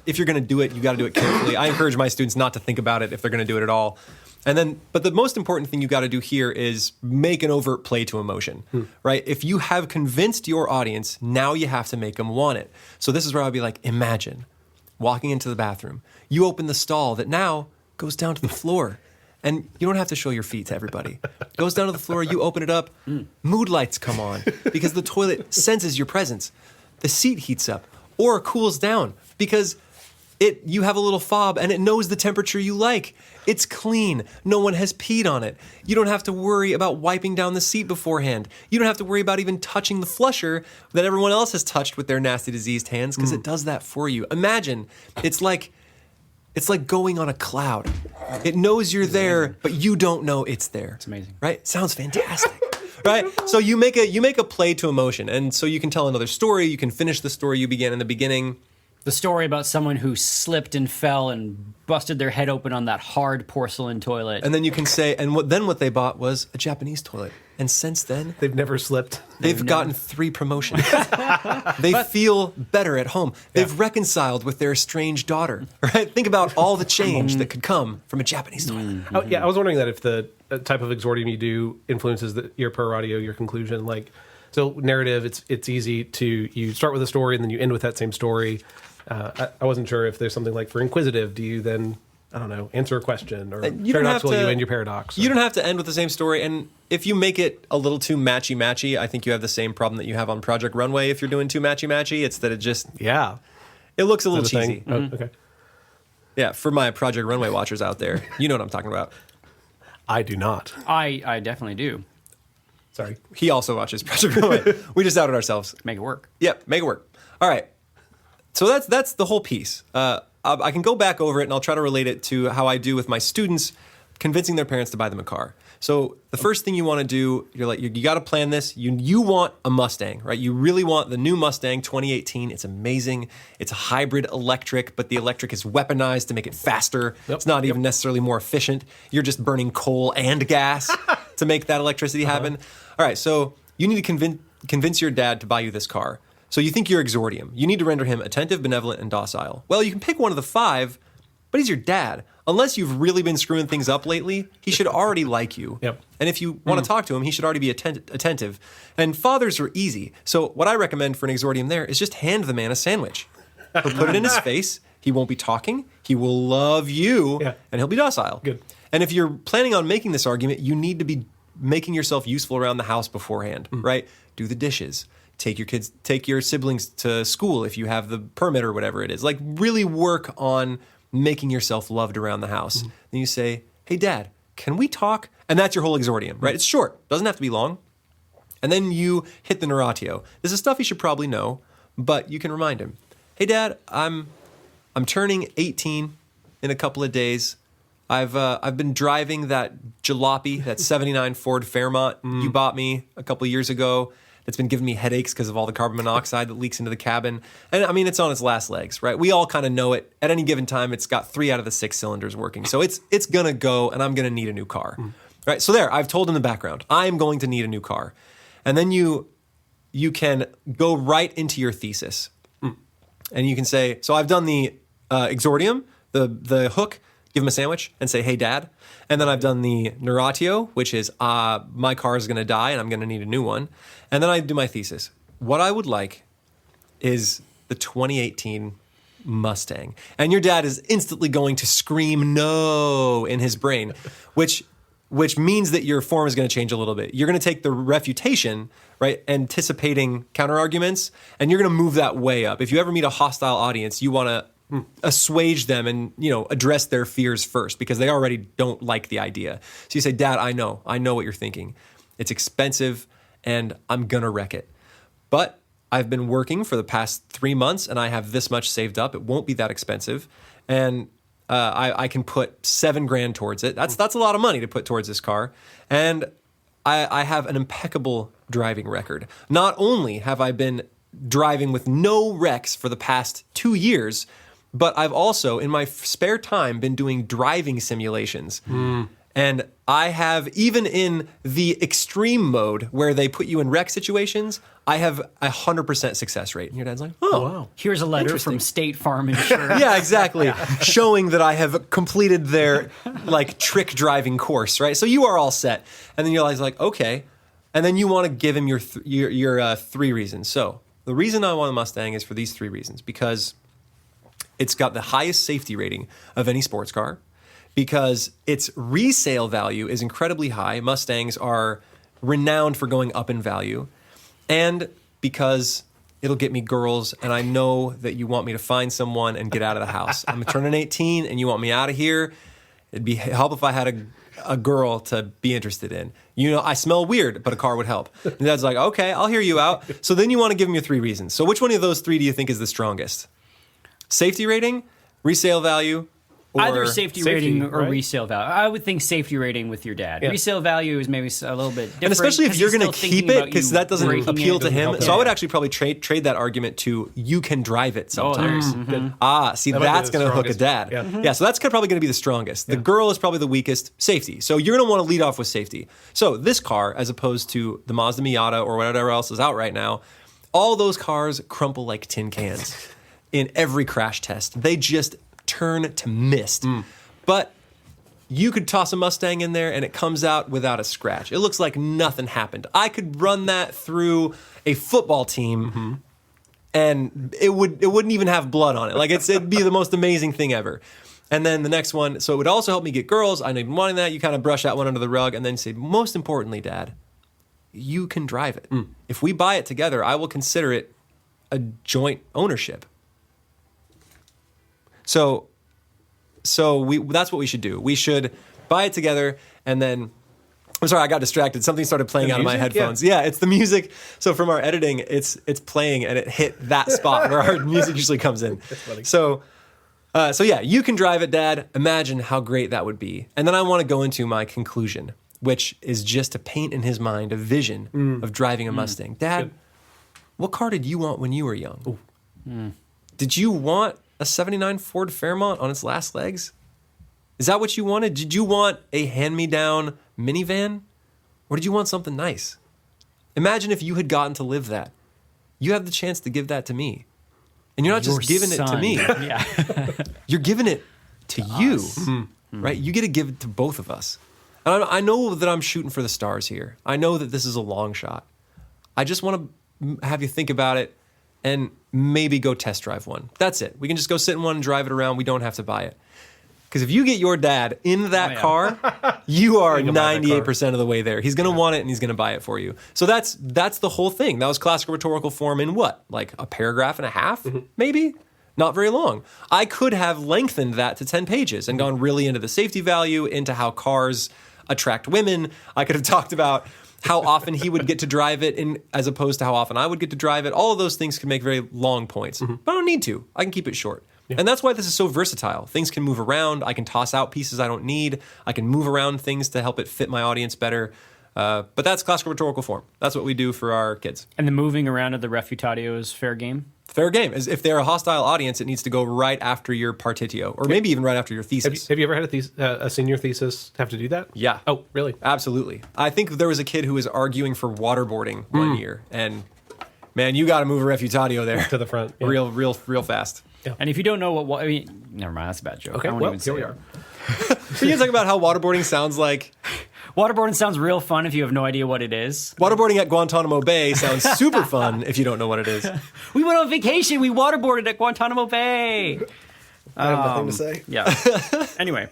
if you're going to do it, you got to do it carefully. I encourage my students not to think about it if they're going to do it at all. But the most important thing you got to do here is make an overt play to emotion, right? If you have convinced your audience, now you have to make them want it. So this is where I'll be like, imagine walking into the bathroom. You open the stall that now goes down to the floor. And you don't have to show your feet to everybody. It goes down to the floor, you open it up, mood lights come on because the toilet senses your presence. The seat heats up or cools down because you have a little fob and it knows the temperature you like. It's clean. No one has peed on it. You don't have to worry about wiping down the seat beforehand. You don't have to worry about even touching the flusher that everyone else has touched with their nasty diseased hands because it does that for you. Imagine, it's like going on a cloud. It knows you're there, but you don't know it's there. It's amazing. Right? Sounds fantastic. Right? So you make a play to emotion. And so you can tell another story. You can finish the story you began in the beginning. The story about someone who slipped and fell and busted their head open on that hard porcelain toilet. And then you can say, what they bought was a Japanese toilet. And since then, they've never slipped. They've gotten 3 promotions. They feel better at home. They've reconciled with their estranged daughter. Right? Think about all the change that could come from a Japanese toilet. Oh, yeah, I was wondering that if the type of exordium you do influences your pro audio, your conclusion. Like, so narrative, it's easy to you start with a story and then you end with that same story. I wasn't sure if there's something like for inquisitive. Do you then, I don't know, answer a question, or paradoxical, you end your paradox? You don't have to end with the same story. And if you make it a little too matchy-matchy, I think you have the same problem that you have on Project Runway. If you're doing too matchy-matchy, it's that it looks a little cheesy. Oh, okay. Yeah, for my Project Runway watchers out there, you know what I'm talking about. I do not. I definitely do. Sorry. He also watches Project Runway. We just outed ourselves. Make it work. Yep, make it work. All right. So that's the whole piece. I can go back over it and I'll try to relate it to how I do with my students convincing their parents to buy them a car. So the first thing you want to do, you got to plan this. You want a Mustang, right? You really want the new Mustang 2018. It's amazing. It's a hybrid electric, but the electric is weaponized to make it faster. Yep. It's not even necessarily more efficient. You're just burning coal and gas to make that electricity happen. All right, so you need to convince your dad to buy you this car. So you think you're exordium. You need to render him attentive, benevolent, and docile. Well, you can pick one of the 5, but he's your dad. Unless you've really been screwing things up lately, he should already like you. Yep. And if you want to talk to him, he should already be attentive. And fathers are easy. So what I recommend for an exordium there is just hand the man a sandwich. He'll put it in his face. He won't be talking. He will love you, and he'll be docile. Good. And if you're planning on making this argument, you need to be making yourself useful around the house beforehand, right? Do the dishes. Take your siblings to school if you have the permit or whatever it is. Like, really work on making yourself loved around the house. Then you say, hey, Dad, can we talk? And that's your whole exordium, right? It's short. Doesn't have to be long. And then you hit the narratio. This is stuff he should probably know, but you can remind him. Hey, Dad, I'm turning 18 in a couple of days. I've been driving that jalopy, that 79 Ford Fairmont you bought me a couple of years ago. It's been giving me headaches because of all the carbon monoxide that leaks into the cabin. And I mean, it's on its last legs, right? We all kind of know it. At any given time, it's got 3 out of the 6 cylinders working. So it's going to go, and I'm going to need a new car. Right? So there, I've told him the background. I'm going to need a new car. And then you can go right into your thesis. And you can say, so I've done the exordium, the hook, give him a sandwich, and say, hey, Dad. And then I've done the narratio, which is my car is going to die and I'm going to need a new one. And then I do my thesis. What I would like is the 2018 Mustang. And your dad is instantly going to scream no in his brain, which means that your form is going to change a little bit. You're going to take the refutation, right, anticipating counterarguments, and you're going to move that way up. If you ever meet a hostile audience, you want to assuage them and, address their fears first because they already don't like the idea. So you say, Dad, I know what you're thinking. It's expensive and I'm going to wreck it. But I've been working for the past 3 months and I have this much saved up. It won't be that expensive. And I can put $7,000 towards it. That's a lot of money to put towards this car. And I have an impeccable driving record. Not only have I been driving with no wrecks for the past 2 years, but I've also, in my spare time, been doing driving simulations. And I have, even in the extreme mode where they put you in wreck situations, I have 100% success rate. And your dad's like, oh, Wow. Here's a letter from State Farm Insurance. yeah, exactly. Showing that I have completed their like trick driving course, right? So you are all set. And then you're like, okay. And then you want to give him your 3 reasons. So the reason I want a Mustang is for these 3 reasons. Because it's got the highest safety rating of any sports car. Because its resale value is incredibly high. Mustangs are renowned for going up in value. And because it'll get me girls, and I know that you want me to find someone and get out of the house. I'm turning 18, and you want me out of here. It'd be help if I had a girl to be interested in. You know, I smell weird, but a car would help. And Dad's like, okay, I'll hear you out. So then you want to give him your 3 reasons. So which one of those 3 do you think is the strongest? Safety rating, resale value, or Either safety rating or right? resale value. I would think safety rating with your dad. Yeah. Resale value is maybe a little bit different. And especially if 'cause you're he's going to still keep thinking it, about because you that doesn't breaking appeal it. to him. help So I him. would actually probably trade that argument to you can drive it Oh, sometimes. there's See, That might be that's the going to hook a strongest. dad. Yeah. So that's probably going to be the strongest. The girl is probably the weakest. Safety. So you're going to want to lead off with safety. So this car, as opposed to the Mazda Miata or whatever else is out right now, all those cars crumple like tin cans in every crash test. They just turn to mist. But you could toss a Mustang in there and it comes out without a scratch. It looks like nothing happened. I could run that through a football team and it wouldn't even have blood on it. Like it'd be the most amazing thing ever. And then the next one, so it would also help me get girls. I know you've been wanting that. You kind of brush that one under the rug and then say, most importantly, Dad, you can drive it. If we buy it together, I will consider it a joint ownership. So that's what we should do. We should buy it together, and then I'm sorry, I got distracted. Something started playing The out of my music? headphones. Yeah, it's the music. So from our editing, it's playing, and it hit that spot where our music usually comes in. That's funny. So yeah, you can drive it, Dad. Imagine how great that would be. And then I want to go into my conclusion, which is just to paint in his mind a vision of driving a Mustang. Dad, Good. what car did you want when you were young? Did you want a 79 Ford Fairmont on its last legs? Is that what you wanted? Did you want a hand-me-down minivan? Or did you want something nice? Imagine if you had gotten to live that. You have the chance to give that to me. And you're not Your just giving it to son. me. Yeah. You're giving it to you, us. right? You get to give it to both of us. And I know that I'm shooting for the stars here. I know that this is a long shot. I just want to have you think about it and maybe go test drive one. That's it. We can just go sit in one and drive it around. We don't have to buy it. Because if you get your dad in that car, you are You can buy that car. 98% of the way there. He's going to want it and he's going to buy it for you. So that's the whole thing. That was classical rhetorical form in what? Like a paragraph and a half, maybe? Not very long. I could have lengthened that to 10 pages and gone really into the safety value, into how cars attract women. I could have talked about how often he would get to drive it as opposed to how often I would get to drive it. All of those things can make very long points. But I don't need to. I can keep it short. And that's why this is so versatile. Things can move around. I can toss out pieces I don't need. I can move around things to help it fit my audience better. But that's classical rhetorical form. That's what we do for our kids. And the moving around of the refutatio is fair game? Fair game. As if they're a hostile audience, it needs to go right after your partitio, or maybe even right after your thesis. Have you ever had a senior thesis have to do that? Yeah. Oh, really? Absolutely. I think there was a kid who was arguing for waterboarding one year, and man, you got to move a refutatio there To the front. Yeah. real fast. And if you don't know what I mean, never mind, that's a bad joke. Okay, I won't well, even say here we it. are. Can you talk about how waterboarding sounds like? Waterboarding sounds real fun if you have no idea what it is. Waterboarding at Guantanamo Bay sounds super fun if you don't know what it is. We went on vacation. We waterboarded at Guantanamo Bay. I have nothing to say. Yeah. Anyway.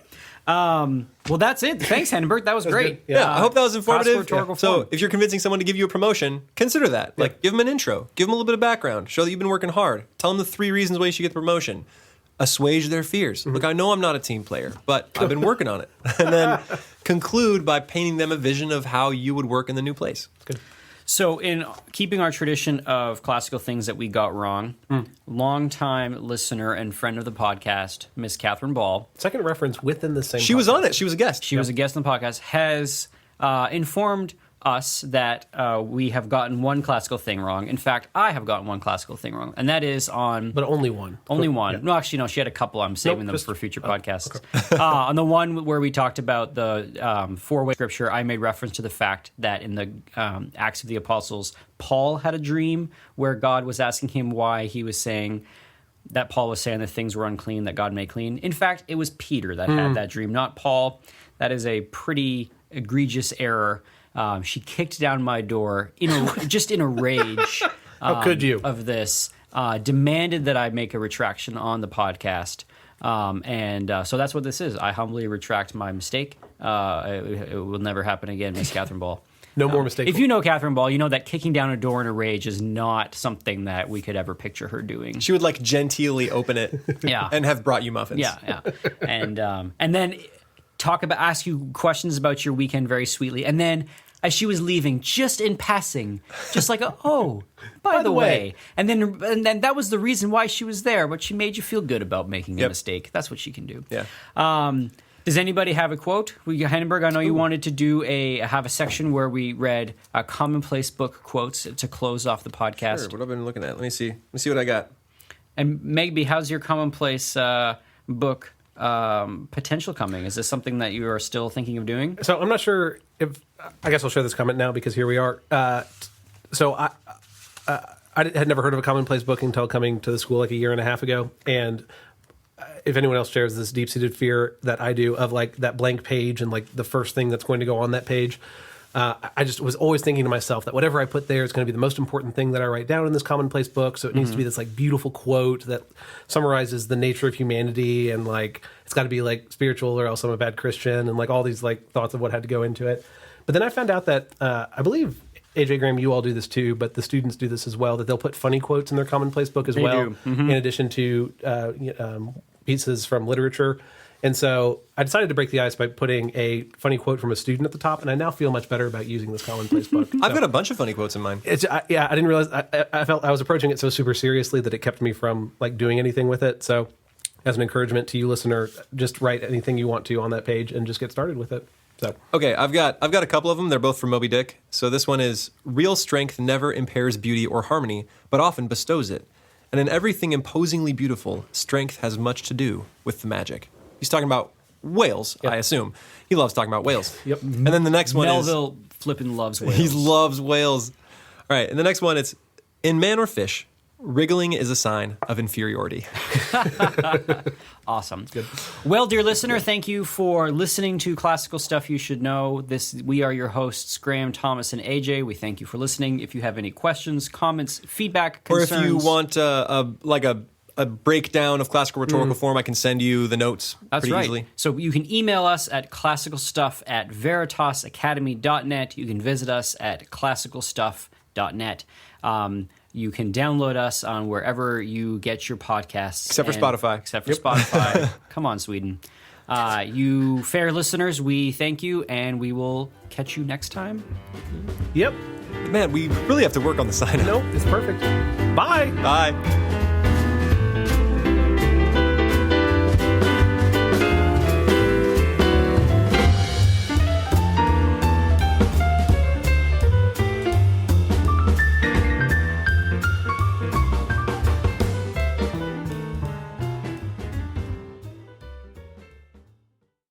Well, that's it. Thanks, Hendenberg. That was great. good. Yeah, I hope that was informative. classical rhetorical So form. if you're convincing someone to give you a promotion, consider that. Like, give them an intro. Give them a little bit of background. Show that you've been working hard. Tell them the 3 reasons why you should get the promotion. Assuage their fears. Look, I know I'm not a team player, but I've been working on it. And then conclude by painting them a vision of how you would work in the new place. Good. So, in keeping our tradition of classical things that we got wrong, longtime listener and friend of the podcast, Miss Catherine Ball, Second reference within the same. She was on it. She was a guest. she was a guest on the podcast, has informed us that we have gotten one classical thing wrong. In fact, I have gotten one classical thing wrong, and that is on... But only one. Only one. Yeah. No, actually, no, she had a couple. I'm saving them for future podcasts. Okay. On the one where we talked about the four-way scripture, I made reference to the fact that in the Acts of the Apostles, Paul had a dream where God was asking him why he was saying... that Paul was saying that things were unclean, that God made clean. In fact, it was Peter that had that dream, not Paul. That is a pretty egregious error. She kicked down my door just in a rage. How could you? Of this, demanded that I make a retraction on the podcast. So that's what this is. I humbly retract my mistake. It will never happen again, Miss Catherine Ball. No more mistakes. If you know Catherine Ball, you know that kicking down a door in a rage is not something that we could ever picture her doing. She would like genteelly open it, and have brought you muffins. Yeah, and then ask you questions about your weekend very sweetly, and then as she was leaving, just in passing, just like by the way, and then that was the reason why she was there, but she made you feel good about making a mistake. That's what she can do. Yeah. Does anybody have a quote? Hindenburg, I know you wanted to have a section where we read commonplace book quotes to close off the podcast. Sure, what have I been looking at? Let me see what I got. And Megby, how's your commonplace book potential coming? Is this something that you are still thinking of doing? So I'm not sure if... I guess I'll share this comment now because here we are. So I had never heard of a commonplace book until coming to the school like a year and a half ago. And... if anyone else shares this deep-seated fear that I do of like that blank page and like the first thing that's going to go on that page, I just was always thinking to myself that whatever I put there is going to be the most important thing that I write down in this commonplace book. So it needs to be this like beautiful quote that summarizes the nature of humanity, and like it's got to be like spiritual or else I'm a bad Christian, and like all these like thoughts of what had to go into it. But then I found out that I believe AJ Graham, you all do this too, but the students do this as well, that they'll put funny quotes in their commonplace book as They well, do. Mm-hmm. in addition to pieces from literature. And so I decided to break the ice by putting a funny quote from a student at the top, and I now feel much better about using this commonplace book. I've got a bunch of funny quotes in mine. I didn't realize, I felt I was approaching it so super seriously that it kept me from like doing anything with it. So as an encouragement to you, listener, just write anything you want to on that page and just get started with it. So okay, I've got a couple of them. They're both from Moby Dick. So this one is: real strength never impairs beauty or harmony, but often bestows it. And in everything imposingly beautiful, strength has much to do with the magic. He's talking about whales, I assume. He loves talking about whales. Yep. And then the next one Melville flipping loves whales. He loves whales. All right, and the next one, it's: in man or fish, wriggling is a sign of inferiority. Awesome. Good. Well, dear listener, thank you for listening to Classical Stuff You Should Know. We are your hosts, Graham, Thomas, and AJ. We thank you for listening. If you have any questions, comments, feedback, concerns... Or if you want a breakdown of classical rhetorical form, I can send you the notes pretty easily. So you can email us at classicalstuff@veritasacademy.net. You can visit us at classicalstuff.net. You can download us on wherever you get your podcasts. Except for Spotify. Spotify. Come on, Sweden. You fair listeners, we thank you, and we will catch you next time. Yep. Man, we really have to work on the sign-up. Nope, it's perfect. Bye. Bye.